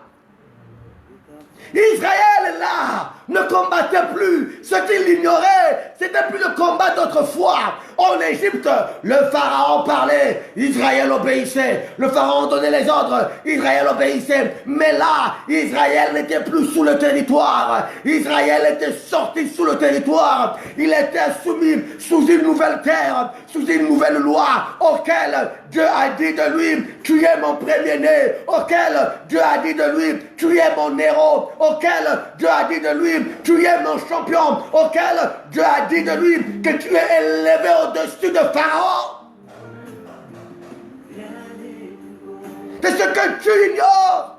Israël, là, ne combattait plus. Ce qu'il ignorait, c'était plus le combat d'autrefois. En Égypte, le pharaon parlait, Israël obéissait. Le pharaon donnait les ordres, Israël obéissait. Mais là, Israël n'était plus sous le territoire. Israël était sorti sous le territoire. Il était soumis sous une nouvelle terre, sous une nouvelle loi, auquel Dieu a dit de lui, tu es mon premier-né. Auquel Dieu a dit de lui, tu es mon héros. Auquel Dieu a dit de lui, tu es mon champion. Auquel Dieu a dit de lui que tu es élevé au-dessus de Pharaon. C'est ce que tu ignores.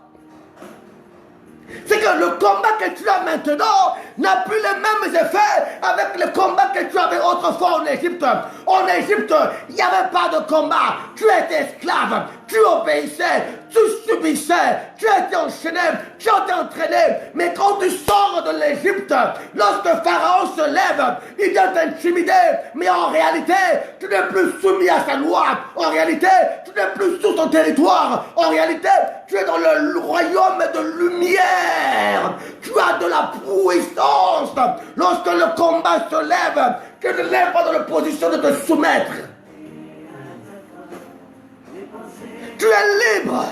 C'est que le combat que tu as maintenant n'a plus les mêmes effets avec le combat que tu avais autrefois en Égypte. En Égypte, il n'y avait pas de combat. Tu étais esclave, tu obéissais, tu subissais, tu étais enchaîné, tu étais entraîné. Mais quand tu sors de l'Égypte, lorsque Pharaon se lève, il vient t'intimider. Mais en réalité, tu n'es plus soumis à sa loi. En réalité, tu n'es plus sous son territoire. En réalité, tu es dans le royaume de lumière. Tu as de la puissance. Lorsque le combat se lève, tu ne lèves pas dans la position de te soumettre. Tu es libre.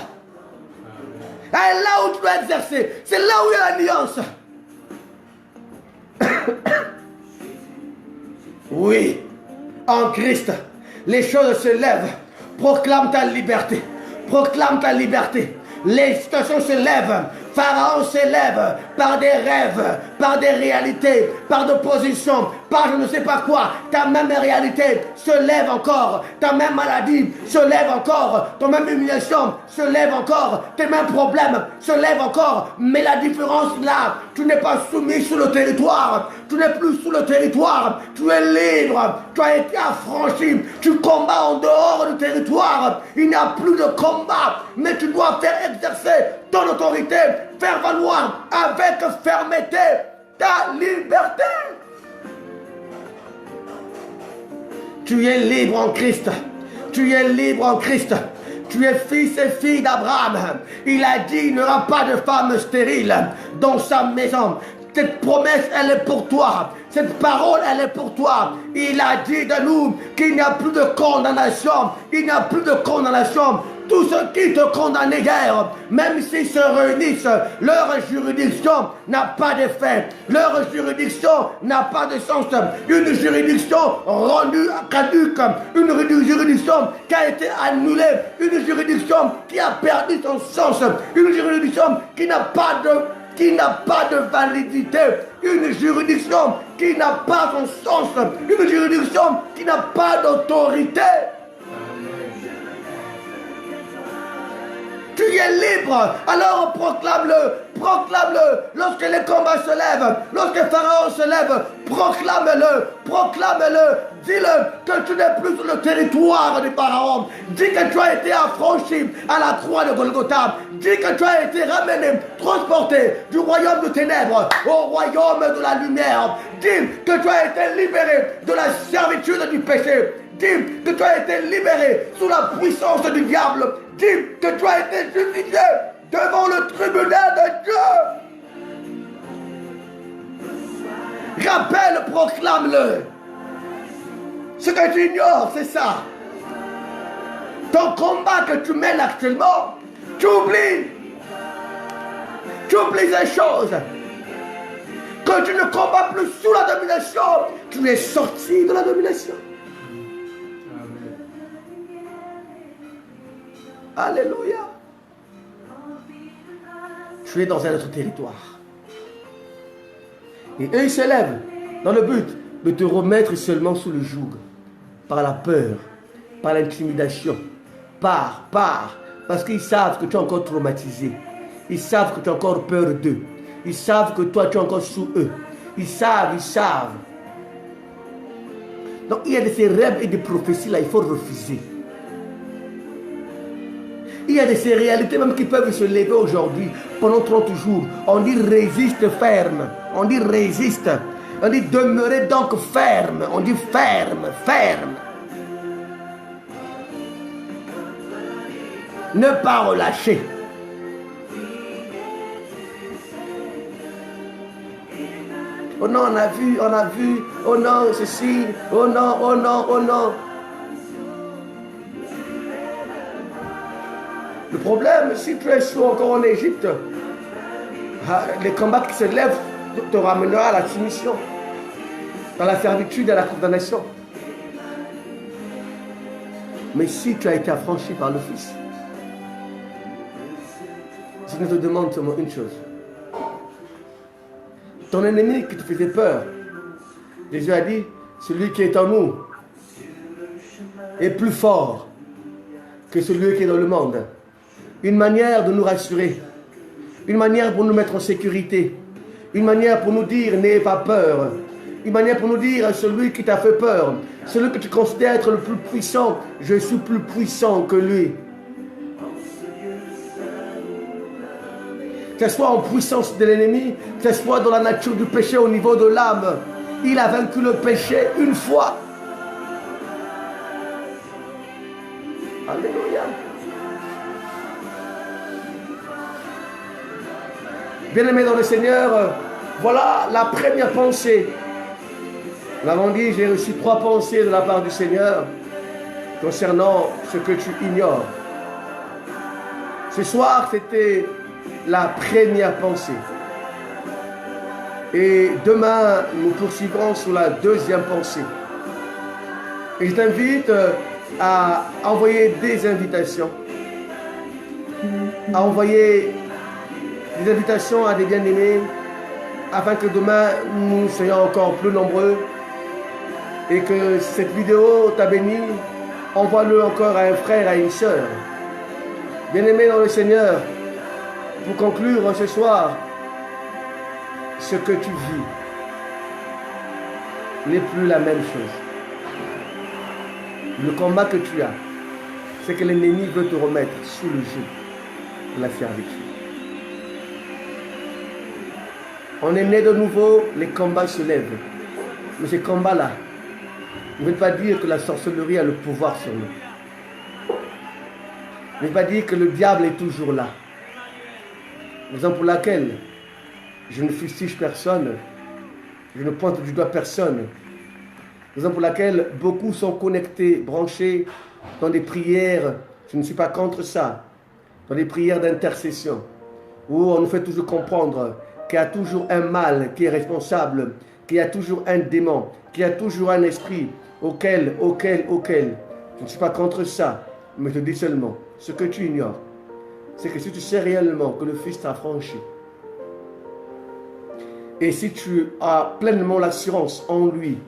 Et là où tu dois exercer, c'est là où il y a la nuance. Oui, en Christ, les choses se lèvent. Proclame ta liberté. Proclame ta liberté. Les situations se lèvent. Pharaon s'élève par des rêves, par des réalités, par des positions, par je ne sais pas quoi. Ta même réalité se lève encore. Ta même maladie se lève encore. Ton même humiliation se lève encore. Tes mêmes problèmes se lèvent encore. Mais la différence là, tu n'es pas soumis sous le territoire. Tu n'es plus sous le territoire. Tu es libre. Tu as été affranchi. Tu combats en dehors du territoire. Il n'y a plus de combat. Mais tu dois faire exercer ton autorité, faire valoir avec fermeté ta liberté. Tu es libre en Christ. Tu es libre en Christ. Tu es fils et fille d'Abraham. Il a dit, il n'y aura pas de femme stérile dans sa maison. Cette promesse, elle est pour toi. Cette parole, elle est pour toi. Il a dit de nous qu'il n'y a plus de condamnation. Il n'y a plus de condamnation. Tous ceux qui te condamnent hier, même s'ils se réunissent, leur juridiction n'a pas d'effet. Leur juridiction n'a pas de sens. Une juridiction rendue caduque. Une juridiction qui a été annulée. Une juridiction qui a perdu son sens. Une juridiction qui n'a pas de validité, une juridiction qui n'a pas son sens, une juridiction qui n'a pas d'autorité. Tu es es libre. Alors proclame-le, proclame-le. Lorsque les combats se lèvent, lorsque Pharaon se lève, proclame-le, proclame-le. Dis-le que tu n'es plus sur le territoire du Pharaon. Dis que tu as été affranchi à la croix de Golgotha. Dis que tu as été ramené, transporté du royaume de ténèbres au royaume de la lumière. Dis que tu as été libéré de la servitude du péché. Dis que tu as été libéré sous la puissance du diable. Dis que tu as été justifié devant le tribunal de Dieu. Rappelle, proclame-le. Ce que tu ignores, c'est ça. Ton combat que tu mènes actuellement, tu oublies. Tu oublies ces choses. Que tu ne combats plus sous la domination. Tu es sorti de la domination. Alléluia. Tu es dans un autre territoire. Et eux, ils se lèvent dans le but de te remettre seulement sous le joug. Par la peur, par l'intimidation, parce qu'ils savent que tu es encore traumatisé. Ils savent que tu as encore peur d'eux. Ils savent que toi, tu es encore sous eux. Ils savent. Donc, il y a de ces rêves et des prophéties là, il faut refuser. Il y a de ces réalités même qui peuvent se lever aujourd'hui pendant 30 jours. On dit résiste ferme. On dit résiste. On dit demeurez donc ferme. On dit ferme. Ne pas relâcher. Oh non, on a vu. Oh non, ceci. Oh non. Le problème, si tu es encore en Égypte, les combats qui se lèvent te ramènera à la soumission, dans la servitude et à la condamnation. Mais si tu as été affranchi par le Fils, je te demande seulement une chose. Ton ennemi qui te faisait peur, Jésus a dit, celui qui est en nous est plus fort que celui qui est dans le monde. Une manière de nous rassurer, une manière pour nous mettre en sécurité, une manière pour nous dire n'ayez pas peur, une manière pour nous dire celui qui t'a fait peur, celui que tu considères être le plus puissant, je suis plus puissant que lui. Que ce soit en puissance de l'ennemi, que ce soit dans la nature du péché au niveau de l'âme, il a vaincu le péché une fois. Alléluia. Bien-aimés dans le Seigneur, voilà la première pensée. Nous l'avons dit, j'ai reçu 3 pensées de la part du Seigneur concernant ce que tu ignores. Ce soir, c'était la première pensée. Et demain, nous poursuivrons sur la deuxième pensée. Et je t'invite à envoyer des invitations, à envoyer des invitations à des bien-aimés, afin que demain, nous soyons encore plus nombreux et que cette vidéo t'a béni. Envoie-le encore à un frère, à une sœur. Bien-aimés dans le Seigneur, pour conclure ce soir, ce que tu vis n'est plus la même chose. Le combat que tu as, c'est que l'ennemi veut te remettre sous le joug de la servitude. On est né de nouveau, les combats se lèvent. Mais ces combats-là ne veulent pas dire que la sorcellerie a le pouvoir sur nous. Ne veut pas dire que le diable est toujours là. Raison pour laquelle je ne fustige personne, je ne pointe du doigt personne. Raison pour laquelle beaucoup sont connectés, branchés dans des prières, je ne suis pas contre ça, dans des prières d'intercession, où on nous fait toujours comprendre qu'il y a toujours un mal qui est responsable, qu'il y a toujours un démon, qu'il y a toujours un esprit auquel, je ne suis pas contre ça, mais je te dis seulement, ce que tu ignores, c'est que si tu sais réellement que le Fils t'a franchi, et si tu as pleinement l'assurance en lui,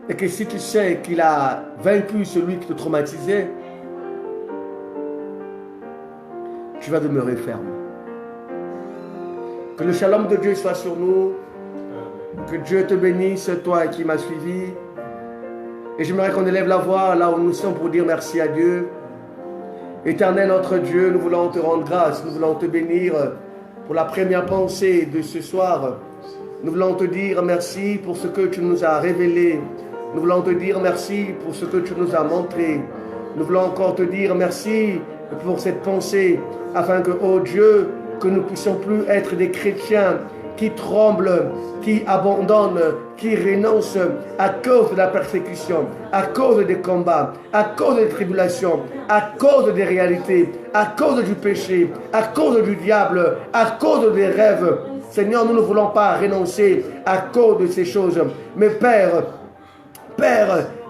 et que si tu sais qu'il a vaincu celui qui te traumatisait, tu vas demeurer ferme. Que le shalom de Dieu soit sur nous. Que Dieu te bénisse, toi qui m'as suivi. Et j'aimerais qu'on élève la voix là où nous sommes pour dire merci à Dieu. Éternel notre Dieu, nous voulons te rendre grâce, nous voulons te bénir pour la première pensée de ce soir. Nous voulons te dire merci pour ce que tu nous as révélé. Nous voulons te dire merci pour ce que tu nous as montré. Nous voulons encore te dire merci pour cette pensée, afin que, oh Dieu, que nous ne puissions plus être des chrétiens qui tremblent, qui abandonnent, qui renoncent à cause de la persécution, à cause des combats, à cause des tribulations, à cause des réalités, à cause du péché, à cause du diable, à cause des rêves. Seigneur, nous ne voulons pas renoncer à cause de ces choses. Mais Père,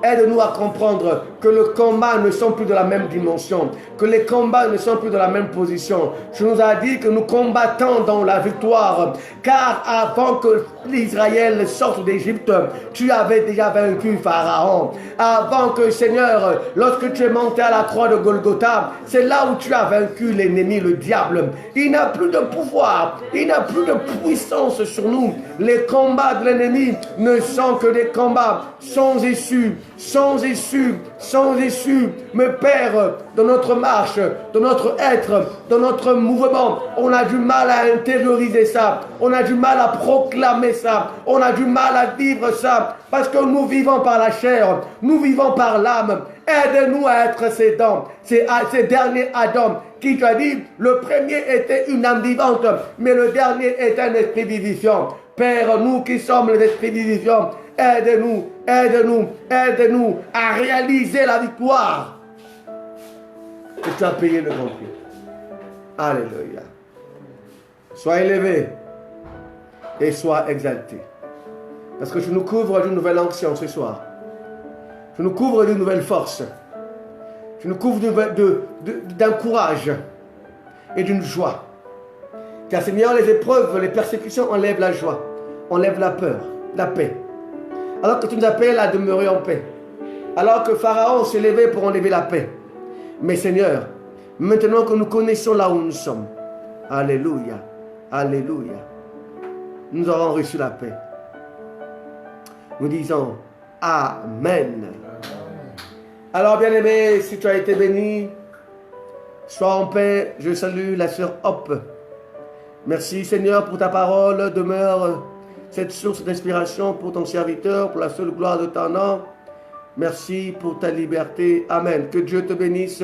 aide-nous à comprendre que les combats ne sont plus de la même dimension, que les combats ne sont plus de la même position. Tu nous as dit que nous combattons dans la victoire, car avant que l'Israël sorte d'Égypte, tu avais déjà vaincu Pharaon. Avant que, Seigneur, lorsque tu es monté à la croix de Golgotha, c'est là où tu as vaincu l'ennemi, le diable. Il n'a plus de pouvoir, il n'a plus de puissance sur nous. Les combats de l'ennemi ne sont que des combats sans issue, sans issue, sans issue. Mais Père, dans notre marche, dans notre être, dans notre mouvement, on a du mal à intérioriser ça, on a du mal à proclamer ça, on a du mal à vivre ça, parce que nous vivons par la chair, nous vivons par l'âme. Aide-nous à être ces dents, ces derniers Adam qui t'a dit, le premier était une âme vivante, mais le dernier est un esprit vivifiant. Père, nous qui sommes les esprits vivifiants, aide-nous, aide-nous, aide-nous à réaliser la victoire que tu as payé le grand prix. Alléluia. Sois élevé et sois exalté. Parce que tu nous couvres d'une nouvelle onction ce soir. Tu nous couvres d'une nouvelle force. Tu nous couvres d'un courage et d'une joie. Car Seigneur, les épreuves, les persécutions enlèvent la joie, enlèvent la peur, la paix. Alors que tu nous appelles à demeurer en paix. Alors que Pharaon s'est levé pour enlever la paix. Mais Seigneur, maintenant que nous connaissons là où nous sommes, alléluia, alléluia, nous aurons reçu la paix. Nous disons Amen. Alors bien-aimé, si tu as été béni, sois en paix. Je salue la sœur Hop. Merci Seigneur pour ta parole. Demeure cette source d'inspiration pour ton serviteur, pour la seule gloire de ton nom. Merci pour ta liberté. Amen. Que Dieu te bénisse.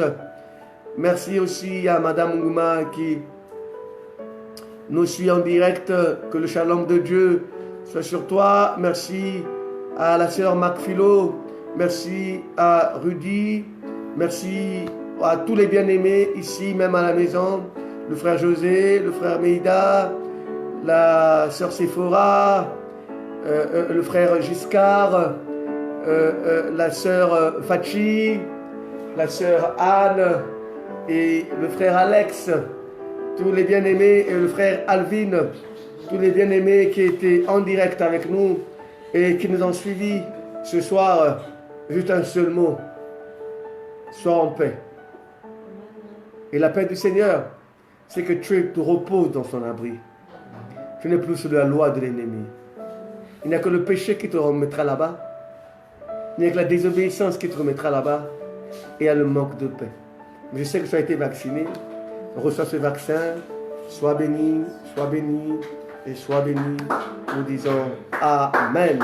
Merci aussi à Madame Ngouma qui nous suit en direct. Que le shalom de Dieu soit sur toi. Merci à la sœur Macphilo. Merci à Rudy. Merci à tous les bien-aimés ici, même à la maison. Le frère José, le frère Meïda, la sœur Sephora, le frère Giscard, la sœur Fachi, la sœur Anne et le frère Alex, tous les bien-aimés et le frère Alvin, tous les bien-aimés qui étaient en direct avec nous et qui nous ont suivis ce soir. Juste un seul mot, sois en paix. Et la paix du Seigneur, c'est que tu te reposes dans son abri. Tu n'es plus sous la loi de l'ennemi. Il n'y a que le péché qui te remettra là-bas. Il n'y a que la désobéissance qui te remettra là-bas. Et il y a le manque de paix. Mais je sais que tu as été vacciné. Reçois ce vaccin. Sois béni et sois béni. Nous disons Amen.